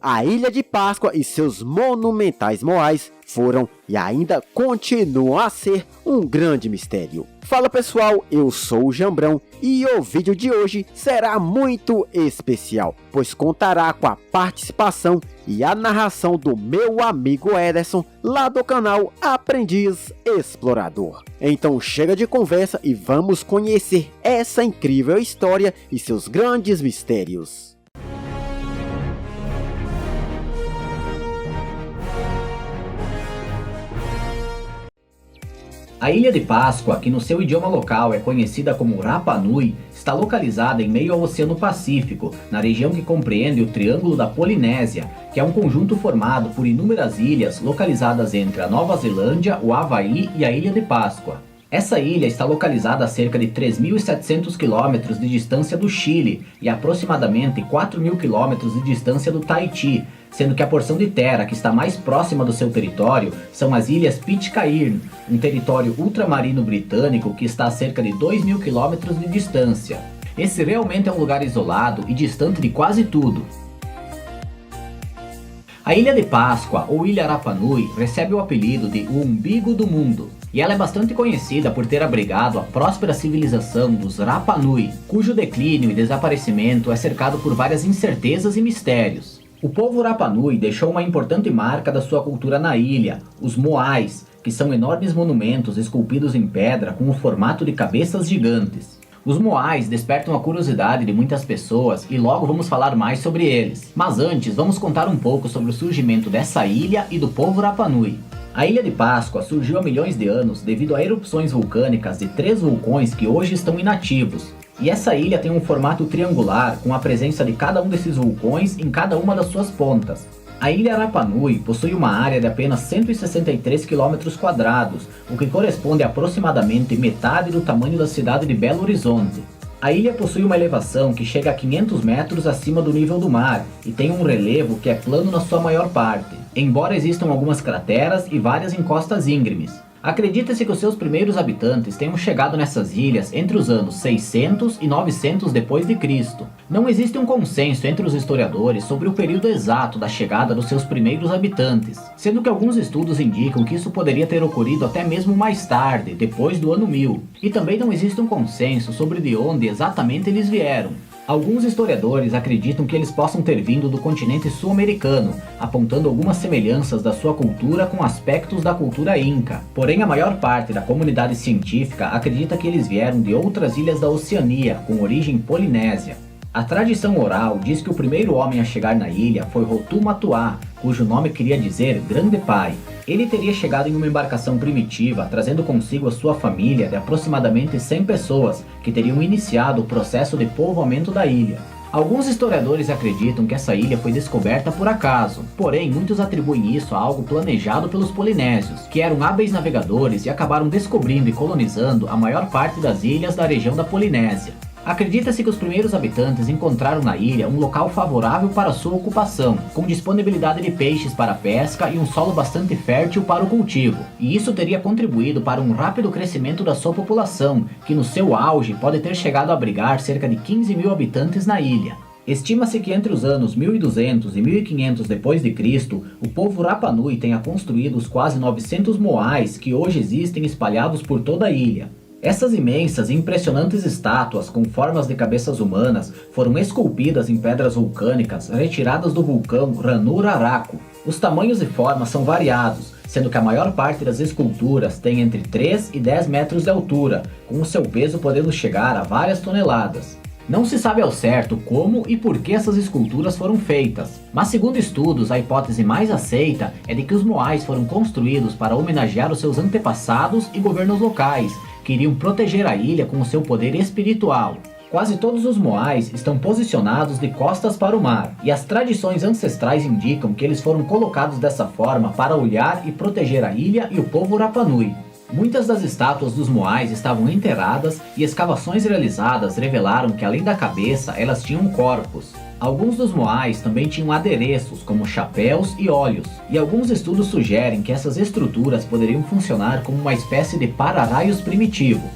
A Ilha de Páscoa e seus monumentais moais foram e ainda continuam a ser um grande mistério. Fala pessoal, eu sou o Jambrão e o vídeo de hoje será muito especial, pois contará com a participação e a narração do meu amigo Ederson, lá do canal Aprendiz Explorador. Então chega de conversa e vamos conhecer essa incrível história e seus grandes mistérios. A Ilha de Páscoa, que no seu idioma local é conhecida como Rapa Nui, está localizada em meio ao Oceano Pacífico, na região que compreende o Triângulo da Polinésia, que é um conjunto formado por inúmeras ilhas localizadas entre a Nova Zelândia, o Havaí e a Ilha de Páscoa. Essa ilha está localizada a cerca de 3.700 km de distância do Chile e aproximadamente 4.000 km de distância do Tahiti, sendo que a porção de terra que está mais próxima do seu território são as Ilhas Pitcairn, um território ultramarino britânico que está a cerca de 2.000 km de distância. Esse realmente é um lugar isolado e distante de quase tudo. A Ilha de Páscoa, ou Ilha Rapa Nui, recebe o apelido de o Umbigo do Mundo, e ela é bastante conhecida por ter abrigado a próspera civilização dos Rapa Nui, cujo declínio e desaparecimento é cercado por várias incertezas e mistérios. O povo Rapa Nui deixou uma importante marca da sua cultura na ilha, os moais, que são enormes monumentos esculpidos em pedra com o formato de cabeças gigantes. Os moais despertam a curiosidade de muitas pessoas e logo vamos falar mais sobre eles. Mas antes, vamos contar um pouco sobre o surgimento dessa ilha e do povo Rapa Nui. A Ilha de Páscoa surgiu há milhões de anos devido a erupções vulcânicas de 3 vulcões que hoje estão inativos. E essa ilha tem um formato triangular com a presença de cada um desses vulcões em cada uma das suas pontas. A Ilha Rapa Nui possui uma área de apenas 163 km², o que corresponde a aproximadamente metade do tamanho da cidade de Belo Horizonte. A ilha possui uma elevação que chega a 500 metros acima do nível do mar e tem um relevo que é plano na sua maior parte, embora existam algumas crateras e várias encostas íngremes. Acredita-se que os seus primeiros habitantes tenham chegado nessas ilhas entre os anos 600 e 900 depois de Cristo. Não existe um consenso entre os historiadores sobre o período exato da chegada dos seus primeiros habitantes, sendo que alguns estudos indicam que isso poderia ter ocorrido até mesmo mais tarde, depois do ano 1000. E também não existe um consenso sobre de onde exatamente eles vieram. Alguns historiadores acreditam que eles possam ter vindo do continente sul-americano, apontando algumas semelhanças da sua cultura com aspectos da cultura inca. Porém, a maior parte da comunidade científica acredita que eles vieram de outras ilhas da Oceania, com origem polinésia. A tradição oral diz que o primeiro homem a chegar na ilha foi Rotu Matuá, cujo nome queria dizer Grande Pai. Ele teria chegado em uma embarcação primitiva, trazendo consigo a sua família de aproximadamente 100 pessoas, que teriam iniciado o processo de povoamento da ilha. Alguns historiadores acreditam que essa ilha foi descoberta por acaso, porém muitos atribuem isso a algo planejado pelos polinésios, que eram hábeis navegadores e acabaram descobrindo e colonizando a maior parte das ilhas da região da Polinésia. Acredita-se que os primeiros habitantes encontraram na ilha um local favorável para sua ocupação, com disponibilidade de peixes para a pesca e um solo bastante fértil para o cultivo, e isso teria contribuído para um rápido crescimento da sua população, que no seu auge pode ter chegado a abrigar cerca de 15.000 habitantes na ilha. Estima-se que entre os anos 1200 e 1500 d.C., o povo Rapa Nui tenha construído os quase 900 moais que hoje existem espalhados por toda a ilha. Essas imensas e impressionantes estátuas com formas de cabeças humanas foram esculpidas em pedras vulcânicas retiradas do vulcão Ranur-Araku. Os tamanhos e formas são variados, sendo que a maior parte das esculturas tem entre 3 e 10 metros de altura, com o seu peso podendo chegar a várias toneladas. Não se sabe ao certo como e por que essas esculturas foram feitas, mas segundo estudos, a hipótese mais aceita é de que os moais foram construídos para homenagear os seus antepassados e governos locais, que iriam proteger a ilha com o seu poder espiritual. Quase todos os moais estão posicionados de costas para o mar, e as tradições ancestrais indicam que eles foram colocados dessa forma para olhar e proteger a ilha e o povo Rapa Nui. Muitas das estátuas dos moais estavam enterradas e escavações realizadas revelaram que além da cabeça elas tinham corpos. Alguns dos moais também tinham adereços como chapéus e olhos, e alguns estudos sugerem que essas estruturas poderiam funcionar como uma espécie de para-raios primitivo.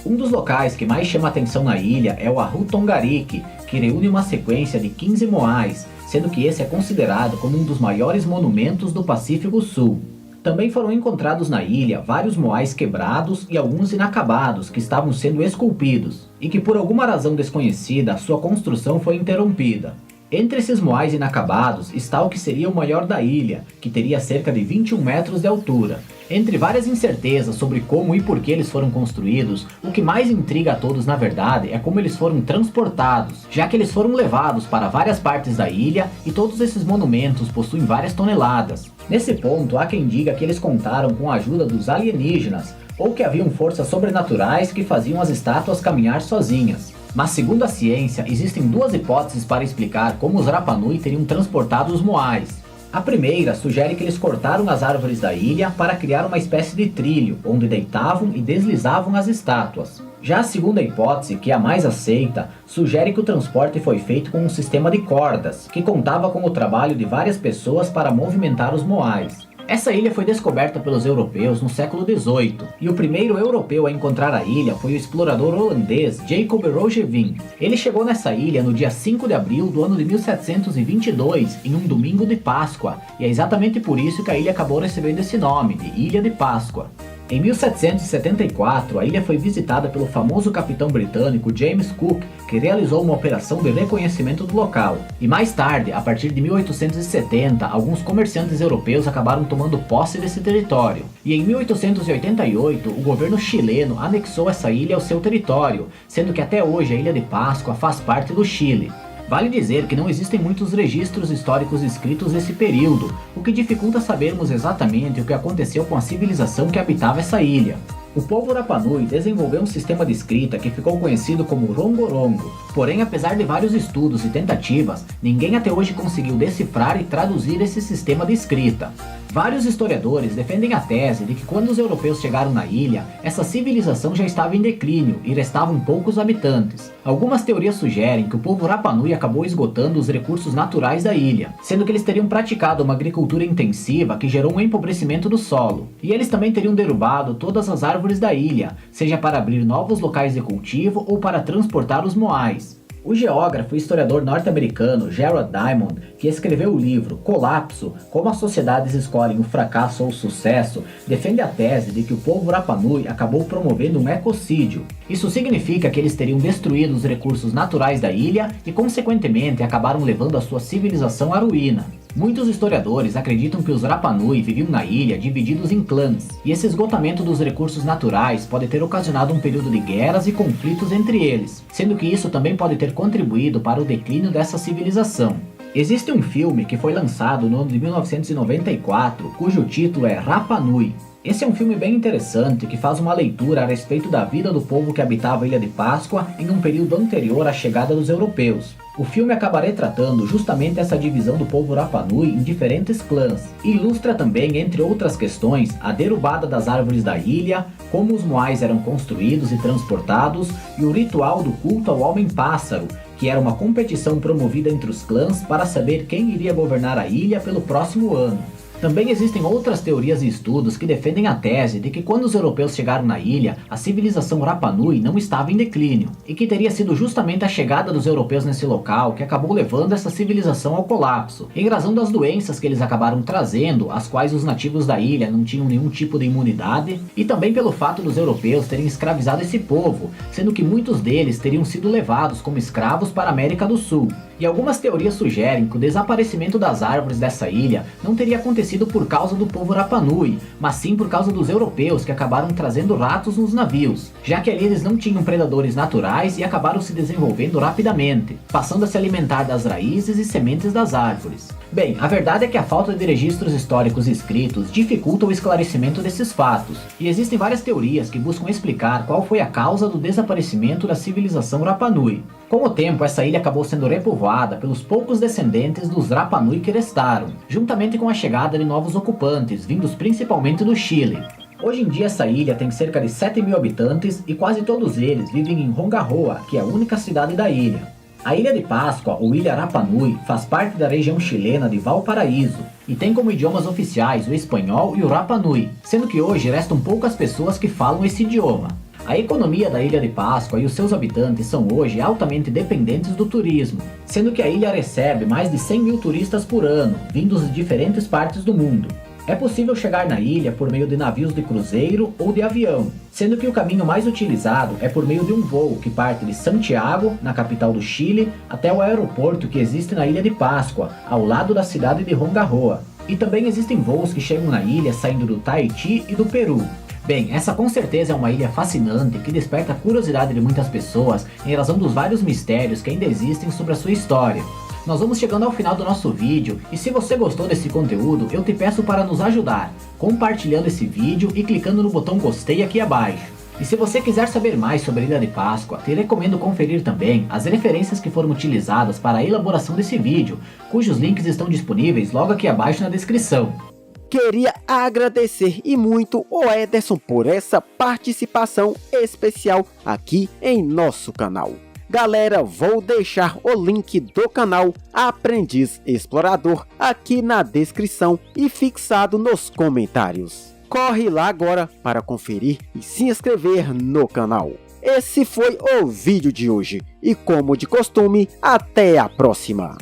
Um dos locais que mais chama atenção na ilha é o Ahu Tongariki, que reúne uma sequência de 15 moais, sendo que esse é considerado como um dos maiores monumentos do Pacífico Sul. Também foram encontrados na ilha vários moais quebrados e alguns inacabados que estavam sendo esculpidos, e que por alguma razão desconhecida sua construção foi interrompida. Entre esses moais inacabados está o que seria o maior da ilha, que teria cerca de 21 metros de altura. Entre várias incertezas sobre como e por que eles foram construídos, o que mais intriga a todos na verdade é como eles foram transportados, já que eles foram levados para várias partes da ilha e todos esses monumentos possuem várias toneladas. Nesse ponto há quem diga que eles contaram com a ajuda dos alienígenas, ou que haviam forças sobrenaturais que faziam as estátuas caminhar sozinhas. Mas segundo a ciência, existem duas hipóteses para explicar como os Rapa Nui teriam transportado os moais. A primeira sugere que eles cortaram as árvores da ilha para criar uma espécie de trilho, onde deitavam e deslizavam as estátuas. Já a segunda hipótese, que é a mais aceita, sugere que o transporte foi feito com um sistema de cordas, que contava com o trabalho de várias pessoas para movimentar os moais. Essa ilha foi descoberta pelos europeus no século XVIII, e o primeiro europeu a encontrar a ilha foi o explorador holandês Jacob Roggeveen. Ele chegou nessa ilha no dia 5 de abril do ano de 1722, em um domingo de Páscoa, e é exatamente por isso que a ilha acabou recebendo esse nome, de Ilha de Páscoa. Em 1774, a ilha foi visitada pelo famoso capitão britânico James Cook, que realizou uma operação de reconhecimento do local. E mais tarde, a partir de 1870, alguns comerciantes europeus acabaram tomando posse desse território. E em 1888, o governo chileno anexou essa ilha ao seu território, sendo que até hoje a Ilha de Páscoa faz parte do Chile. Vale dizer que não existem muitos registros históricos escritos desse período, o que dificulta sabermos exatamente o que aconteceu com a civilização que habitava essa ilha. O povo Rapa Nui desenvolveu um sistema de escrita que ficou conhecido como Rongorongo, porém apesar de vários estudos e tentativas, ninguém até hoje conseguiu decifrar e traduzir esse sistema de escrita. Vários historiadores defendem a tese de que quando os europeus chegaram na ilha, essa civilização já estava em declínio e restavam poucos habitantes. Algumas teorias sugerem que o povo Rapa Nui acabou esgotando os recursos naturais da ilha, sendo que eles teriam praticado uma agricultura intensiva que gerou um empobrecimento do solo. E eles também teriam derrubado todas as árvores da ilha, seja para abrir novos locais de cultivo ou para transportar os moais. O geógrafo e historiador norte-americano Gerald Diamond, que escreveu o livro Colapso, Como as Sociedades Escolhem o Fracasso ou o Sucesso, defende a tese de que o povo Rapa Nui acabou promovendo um ecocídio. Isso significa que eles teriam destruído os recursos naturais da ilha e, consequentemente, acabaram levando a sua civilização à ruína. Muitos historiadores acreditam que os Rapa Nui viviam na ilha divididos em clãs, e esse esgotamento dos recursos naturais pode ter ocasionado um período de guerras e conflitos entre eles, sendo que isso também pode ter contribuído para o declínio dessa civilização. Existe um filme que foi lançado no ano de 1994, cujo título é Rapa Nui. Esse é um filme bem interessante que faz uma leitura a respeito da vida do povo que habitava a Ilha de Páscoa em um período anterior à chegada dos europeus. O filme acaba retratando justamente essa divisão do povo Rapa Nui em diferentes clãs, e ilustra também, entre outras questões, a derrubada das árvores da ilha, como os moais eram construídos e transportados, e o ritual do culto ao homem-pássaro, que era uma competição promovida entre os clãs para saber quem iria governar a ilha pelo próximo ano. Também existem outras teorias e estudos que defendem a tese de que quando os europeus chegaram na ilha, a civilização Rapa Nui não estava em declínio, e que teria sido justamente a chegada dos europeus nesse local que acabou levando essa civilização ao colapso, em razão das doenças que eles acabaram trazendo, as quais os nativos da ilha não tinham nenhum tipo de imunidade, e também pelo fato dos europeus terem escravizado esse povo, sendo que muitos deles teriam sido levados como escravos para a América do Sul. E algumas teorias sugerem que o desaparecimento das árvores dessa ilha não teria acontecido por causa do povo Rapa Nui, mas sim por causa dos europeus que acabaram trazendo ratos nos navios, já que ali eles não tinham predadores naturais e acabaram se desenvolvendo rapidamente, passando a se alimentar das raízes e sementes das árvores. Bem, a verdade é que a falta de registros históricos escritos dificulta o esclarecimento desses fatos, e existem várias teorias que buscam explicar qual foi a causa do desaparecimento da civilização Rapa Nui. Com o tempo, essa ilha acabou sendo repovoada pelos poucos descendentes dos Rapa Nui que restaram, juntamente com a chegada de novos ocupantes, vindos principalmente do Chile. Hoje em dia essa ilha tem cerca de 7.000 habitantes e quase todos eles vivem em Rongaroa, que é a única cidade da ilha. A Ilha de Páscoa, ou Ilha Rapa Nui, faz parte da região chilena de Valparaíso e tem como idiomas oficiais o espanhol e o Rapa Nui, sendo que hoje restam poucas pessoas que falam esse idioma. A economia da Ilha de Páscoa e os seus habitantes são hoje altamente dependentes do turismo, sendo que a ilha recebe mais de 100 mil turistas por ano, vindos de diferentes partes do mundo. É possível chegar na ilha por meio de navios de cruzeiro ou de avião, sendo que o caminho mais utilizado é por meio de um voo que parte de Santiago, na capital do Chile, até o aeroporto que existe na Ilha de Páscoa, ao lado da cidade de Rongaroa. E também existem voos que chegam na ilha saindo do Tahiti e do Peru. Bem, essa com certeza é uma ilha fascinante que desperta a curiosidade de muitas pessoas em razão dos vários mistérios que ainda existem sobre a sua história. Nós vamos chegando ao final do nosso vídeo e se você gostou desse conteúdo, eu te peço para nos ajudar, compartilhando esse vídeo e clicando no botão gostei aqui abaixo. E se você quiser saber mais sobre a Ilha de Páscoa, te recomendo conferir também as referências que foram utilizadas para a elaboração desse vídeo, cujos links estão disponíveis logo aqui abaixo na descrição. Queria agradecer e muito o Ederson por essa participação especial aqui em nosso canal. Galera, vou deixar o link do canal Aprendiz Explorador aqui na descrição e fixado nos comentários. Corre lá agora para conferir e se inscrever no canal. Esse foi o vídeo de hoje e como de costume, até a próxima!